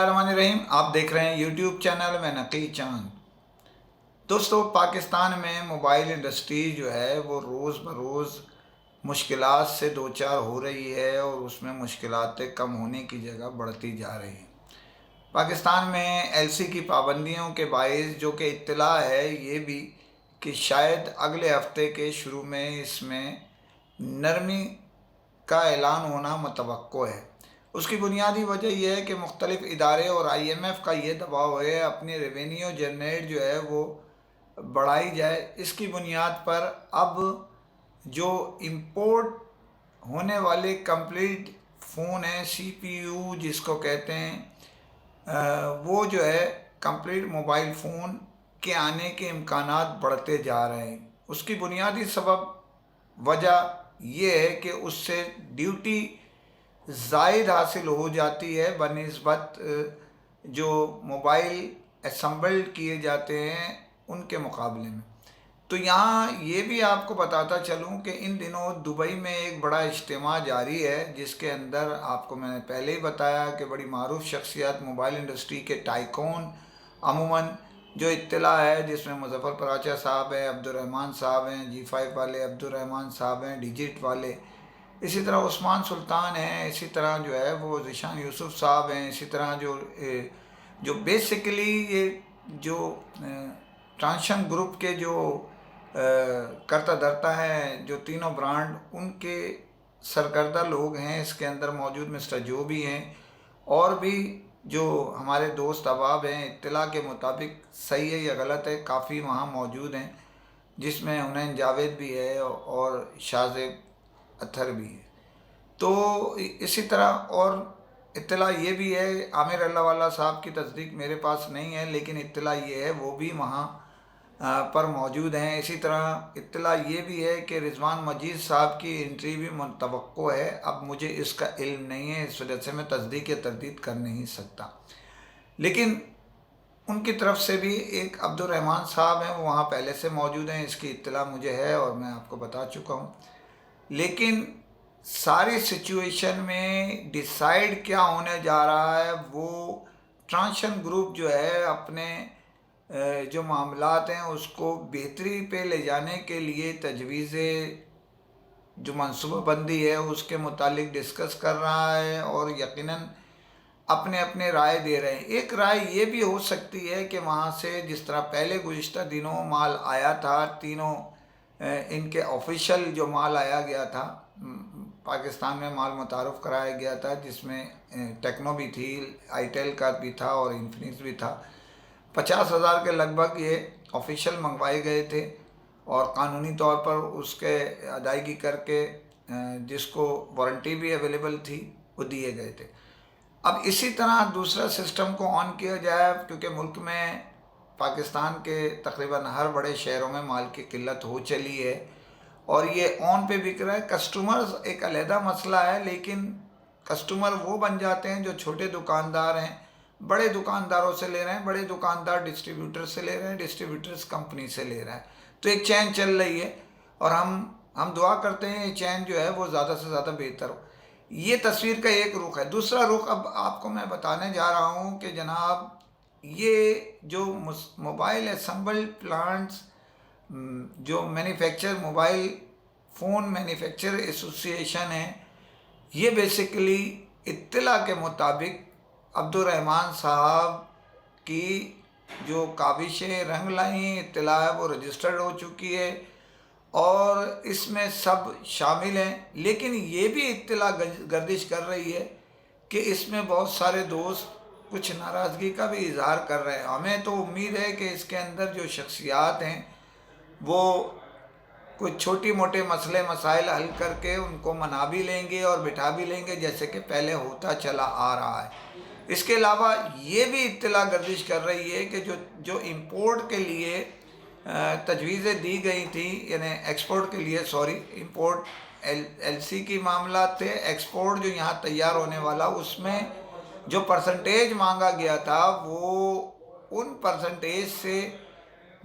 बिस्मिल्लाहिर्रहमानिर्रहीम। आप देख रहे हैं यूट्यूब चैनल में नकी चांद। दोस्तों, पाकिस्तान में मोबाइल इंडस्ट्री जो है वो रोज़ बरोज़ मुश्किलात से दो चार हो रही है और उसमें मुश्किलातें कम होने की जगह बढ़ती जा रही हैं। पाकिस्तान में एलसी की पाबंदियों के बायस जो कि इत्तला है ये भी कि शायद अगले हफ्ते के शुरू में इसमें नरमी का ऐलान होना मुतवक्को है। उसकी बुनियादी वजह यह है कि मुख्तलिफ़ इदारे और आईएमएफ का ये दबाव है अपनी रेवेन्यू जनरेट जो है वो बढ़ाई जाए। इसकी बुनियाद पर अब जो इम्पोर्ट होने वाले कंप्लीट फ़ोन हैं, सीपीयू जिसको कहते हैं, वो जो है कंप्लीट मोबाइल फ़ोन के आने के इम्कानात बढ़ते जा रहे हैं। उसकी बुनियादी सबब वजह ये है कि उससे ड्यूटी ज़ायद हासिल हो जाती है बनिस्बत जो मोबाइल असम्बल्ड किए जाते हैं उनके मुकाबले में। तो यहाँ ये भी आपको बताता चलूँ कि इन दिनों दुबई में एक बड़ा इज्तिमा जारी है जिसके अंदर आपको मैंने पहले ही बताया कि बड़ी मारूफ शख्सियत मोबाइल इंडस्ट्री के टाइकून अमूमन जो इत्तला है जिसमें मुज़फ़्फ़र पराचा साहब हैं, अब्दुर्रहमान साहब हैं, जी5 वाले अब्दुर्रहमान साहब हैं, डिजिट वाले, इसी तरह उस्मान सुल्तान हैं, इसी तरह जो है वो ज़ीशान यूसुफ साहब हैं, इसी तरह जो बेसिकली ये जो ट्रांशन ग्रुप के जो करता धरता है, जो तीनों ब्रांड उनके सरकर्दा लोग हैं इसके अंदर मौजूद मिस्टर जो भी हैं और भी जो हमारे दोस्त अहबाब हैं, इत्तला के मुताबिक सही है या गलत है, काफ़ी वहाँ मौजूद हैं जिसमें हुनैन जावेद भी है और शाहज़ेब अत्थर भी है। तो इसी तरह और इत्तला ये भी है, आमिर अल्लाहवाला साहब की तस्दीक मेरे पास नहीं है लेकिन इत्तला ये है वो भी वहाँ पर मौजूद हैं। इसी तरह इत्तला ये भी है कि रिजवान मजीद साहब की एंट्री भी मुतवक्को है। अब मुझे इसका इल्म नहीं है, इस वजह से मैं तस्दीक या तरदीद कर नहीं सकता, लेकिन उनकी तरफ से भी एक अब्दुर्रहमान साहब हैं वो वहाँ पहले से मौजूद हैं, इसकी इत्तला मुझे है और मैं आपको बता चुका हूँ। लेकिन सारी सिचुएशन में डिसाइड क्या होने जा रहा है वो ट्रांशन ग्रुप जो है अपने जो मामलात हैं उसको बेहतरी पे ले जाने के लिए तजवीज़ें जो मनसूबाबंदी है उसके मुतालिक डिस्कस कर रहा है और यकीनन अपने अपने राय दे रहे हैं। एक राय ये भी हो सकती है कि वहाँ से जिस तरह पहले गुज़िश्ता दिनों माल आया था, तीनों इनके ऑफिशियल जो माल आया गया था, पाकिस्तान में माल मुतारुफ़ कराया गया था जिसमें टेक्नो भी थी, आईटेल का भी था और इन्फिनिक्स भी था। 50,000 के लगभग ये ऑफिशियल मंगवाए गए थे और कानूनी तौर पर उसके अदायगी करके जिसको वारंटी भी अवेलेबल थी वो दिए गए थे। अब इसी तरह दूसरा सिस्टम को ऑन किया जाए क्योंकि मुल्क में पाकिस्तान के तकरीबन हर बड़े शहरों में माल की किल्लत हो चली है और ये ऑन पे बिक रहा है। कस्टमर्स एक अलहदा मसला है, लेकिन कस्टमर वो बन जाते हैं जो छोटे दुकानदार हैं, बड़े दुकानदारों से ले रहे हैं, बड़े दुकानदार डिस्ट्रीब्यूटर से ले रहे हैं, डिस्ट्रीब्यूटर्स कंपनी से ले रहे हैं। तो एक चैन चल रही है और हम दुआ करते हैं ये चैन जो है वो ज़्यादा से ज़्यादा बेहतर हो। ये तस्वीर का एक रुख है। दूसरा रुख अब आपको मैं बताने जा रहा हूँ कि जनाब ये जो मोबाइल असम्बल्ड प्लांट्स जो manufacture mobile phone manufacture association है, ये बेसिकली इत्तला के मुताबिक अब्दुर्रहमान साहब की जो काबिशें रंग लाई इत्तला है वो रजिस्टर्ड हो चुकी है और इसमें सब शामिल हैं। लेकिन ये भी इत्तला गर्दिश कर रही है कि इसमें बहुत सारे दोस्त कुछ नाराज़गी का भी इजहार कर रहे हैं। हमें तो उम्मीद है कि इसके अंदर जो शख्सियात हैं वो कुछ छोटी मोटे मसले मसाइल हल करके उनको मना भी लेंगे और बिठा भी लेंगे जैसे कि पहले होता चला आ रहा है। इसके अलावा ये भी इत्तला गर्दिश कर रही है कि जो इम्पोर्ट के लिए तजवीज़ें दी गई थी, यानी एक्सपोर्ट के लिए, सॉरी, इम्पोर्ट एलसी की मामला थे, एक्सपोर्ट जो यहाँ तैयार होने वाला उसमें जो परसेंटेज मांगा गया था वो उन परसेंटेज से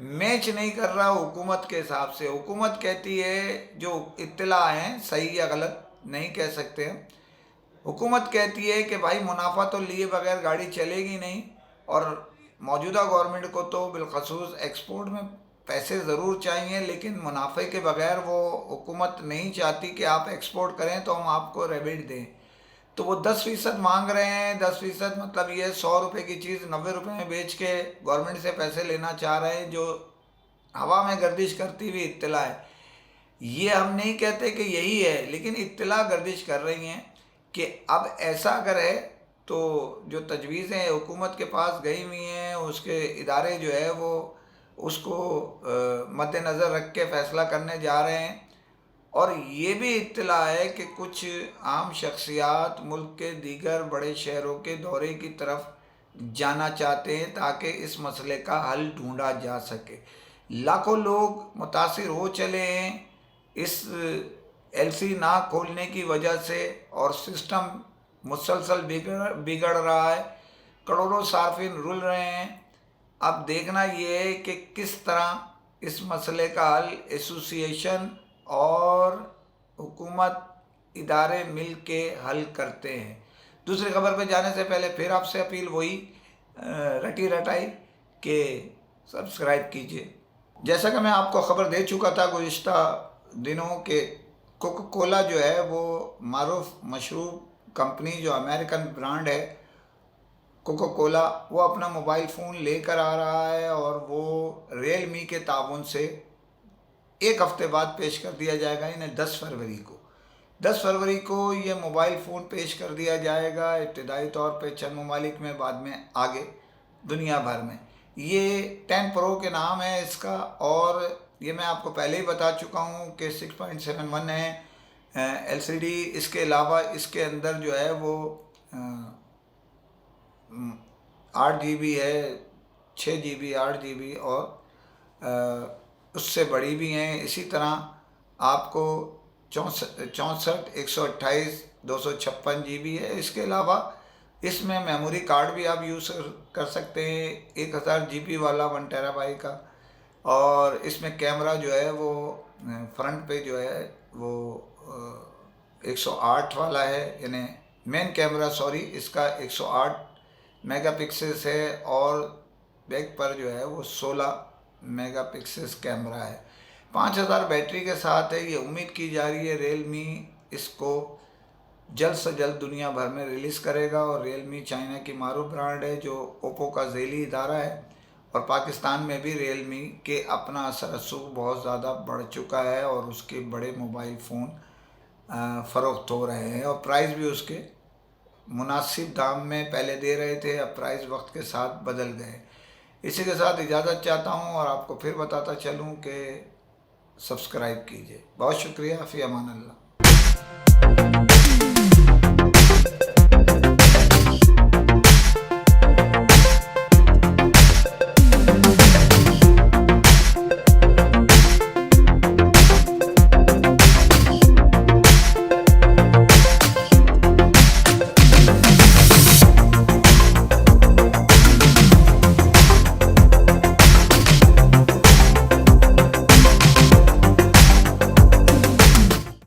मैच नहीं कर रहा हुकूमत के हिसाब से। हुकूमत कहती है, जो इत्तला हैं, सही या गलत नहीं कह सकते हैं, हुकूमत कहती है कि भाई मुनाफा तो लिए बगैर गाड़ी चलेगी नहीं, और मौजूदा गवर्नमेंट को तो बिलखसूस एक्सपोर्ट में पैसे ज़रूर चाहिए, लेकिन मुनाफे के बगैर वो हुकूमत नहीं चाहती कि आप एक्सपोर्ट करें तो हम आपको रेबिट दें। तो वो 10% मांग रहे हैं। 10% मतलब ये 100 रुपये की चीज़ 90 रुपये में बेच के गवर्नमेंट से पैसे लेना चाह रहे हैं, जो हवा में गर्दिश करती हुई इत्तला है। ये हम नहीं कहते कि यही है, लेकिन इत्तला गर्दिश कर रही हैं कि अब ऐसा अगर है तो जो तजवीज़ें हुकूमत के पास गई हुई हैं, उसके इदारे जो है वो उसको मद्देनज़र रख के फ़ैसला करने जा रहे हैं। और ये भी इत्तला है कि कुछ आम शख्सियात मुल्क के दीगर बड़े शहरों के दौरे की तरफ जाना चाहते हैं ताकि इस मसले का हल ढूंढा जा सके। लाखों लोग मुतासिर हो चले हैं इस एलसी ना खोलने की वजह से, और सिस्टम मुसलसल बिगड़ रहा है। करोड़ों सार्फिन रुल रहे हैं। अब देखना ये है कि किस तरह इस मसले का हल एसोसिएशन और हुकूमत इदारे मिल के हल करते हैं। दूसरी खबर पे जाने से पहले फिर आपसे अपील वही रटी रटाई कि सब्सक्राइब कीजिए। जैसा कि मैं आपको ख़बर दे चुका था गुज़िश्ता दिनों के, कोका कोला जो है वो मारूफ मशरूब कंपनी जो अमेरिकन ब्रांड है कोका कोला, वो अपना मोबाइल फ़ोन लेकर आ रहा है, और वो रियलमी के ताउन से एक हफ़्ते बाद पेश कर दिया जाएगा। इन्हें 10 फरवरी को 10 फरवरी को ये मोबाइल फ़ोन पेश कर दिया जाएगा, इब्तदाई तौर पे चंद ममालिक में, बाद में आगे दुनिया भर में। ये 10 प्रो के नाम है इसका, और ये मैं आपको पहले ही बता चुका हूँ कि 6.71 है एलसीडी। इसके अलावा इसके अंदर जो है वो 8 GB है, 6 GB, 8 GB, और उससे बड़ी भी हैं। इसी तरह आपको 64, 128, 256 GB है। इसके अलावा इसमें मेमोरी कार्ड भी आप यूज़ कर सकते हैं, 1000 GB वाला 1 टेराबाइट का। और इसमें कैमरा जो है वो फ्रंट पे जो है वो 108 वाला है, यानी मेन कैमरा इसका 108 मेगापिक्सेल्स है, और बैक पर जो है वो 16 मेगापिक्सेल्स कैमरा है। 5000 बैटरी के साथ है। ये उम्मीद की जा रही है रियलमी इसको जल्द से जल्द दुनिया भर में रिलीज़ करेगा। और रियलमी चाइना की मारूफ ब्रांड है जो ओप्पो का झेली इदारा है, और पाकिस्तान में भी रियलमी के अपना असर रसूख बहुत ज़्यादा बढ़ चुका है, और उसके बड़े मोबाइल फ़ोन फ़रोख्त हो रहे हैं, और प्राइस भी उसके मुनासिब दाम में पहले दे रहे थे, अब प्राइस वक्त के साथ बदल गए। इसी के साथ इजाज़त चाहता हूँ, और आपको फिर बताता चलूँ कि सब्सक्राइब कीजिए। बहुत शुक्रिया। फ़ी अमान अल्लाह।